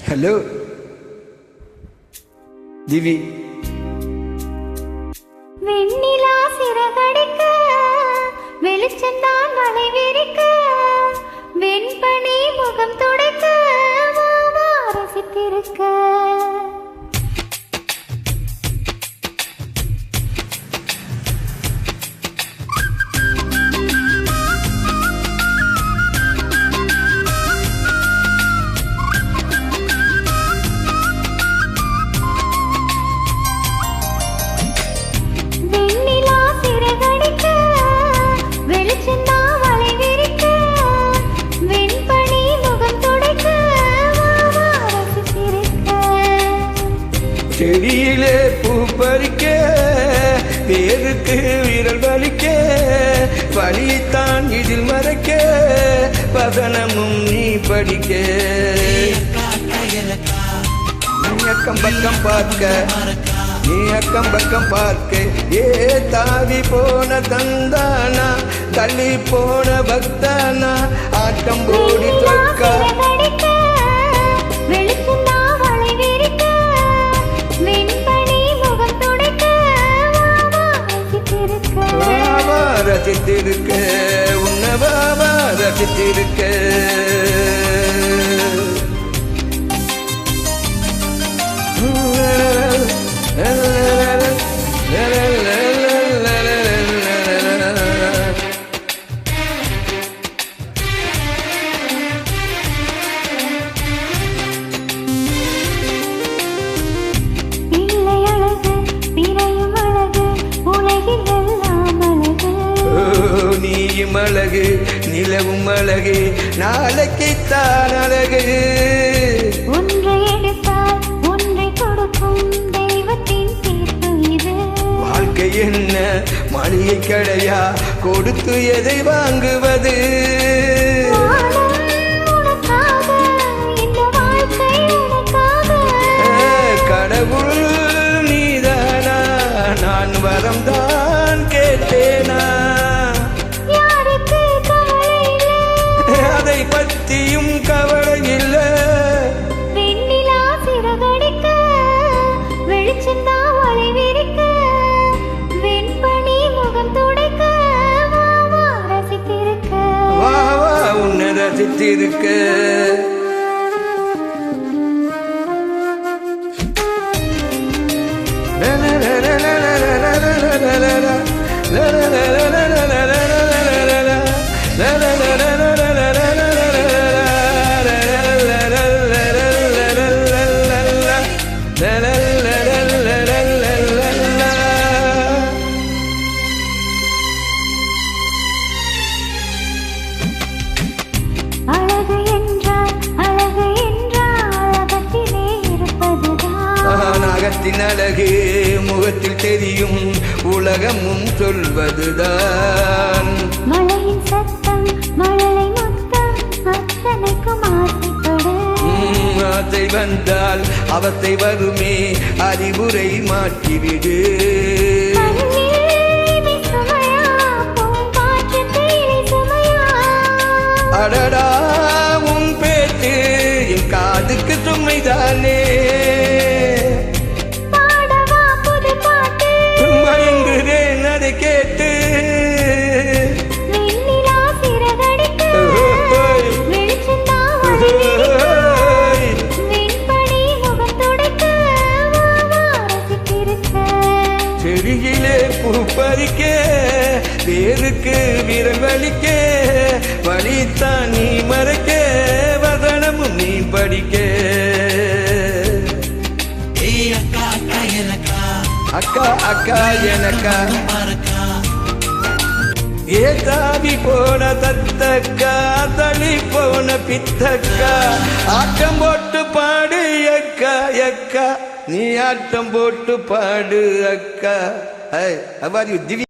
Hello திவி. வெண்ணிலா சிறகடிக்க வெளிச்சந்தான் மலை விரிக்க வெண்பனி முகம் துடைக்க ரசித்திருக்க செடியிலே பூ பறிக்க பேருக்கு விரல் வலிக்க வலியைத்தான் இதில் மறைக்க வசனமும் நீ படிக்க நீ அக்கம் பக்கம் பார்க்க நீ அக்கம் பக்கம் பார்க்க ஏ தாவி போன தந்தானா தள்ளி போன பக்தானா ஆட்டம் போடி தொக்கா ரசித்திருக்க உன்னவாவா ரசித்திருக்க நீயும் அழகு நிலவும் அழகு நாளைக்குத்தான் அழகு ஒன்றை எடுத்தால் ஒன்றை கொடுக்கும் தெய்வத்தின் தீர்ப்பு இது வாழ்க்கை என்ன மளிகை கடையா கொடுத்து எதை வாங்குவது கடவுள் நீதானா நான் வரம்தான் கேட்டேனா அதை பத்தியும் கவலை இல்ல வெண்ணிலா சிறகடிக்க வெளிச்சந்தா வலை விரிக்க வெண்பனி முகம் துடைக்க ரசித்திருக்க வா வா உன்னை ரசித்திருக்க அகத்தின் அழகு முகத்தில் தெரியும் உலகமும் சொல்வதுதான் மழையின் சத்தம் மழலை மொத்தம் அத்தனைக்கும் ஆசைப்படும் ஆசை வந்தால் அவத்தை வருமே அறிவுரை மாற்றிவிடு அடடா உன் பேச்சு என் காதுக்கு சுமைதானே கேட்டு செடியிலே பூ பறிக்க பேருக்கு விரல் வலிக்க வலித்தான் நீ மறைக்க வசனமும் நீ படிக்க அக்கா அக்கா எனக்கா ஏ தாவி போன தத்தக்கா தளி போன பித்தக்கா ஆட்டம் போட்டு பாடு அக்கா அக்கா நீ ஆட்டம் போட்டு பாடு அக்கா. How are you, Divi?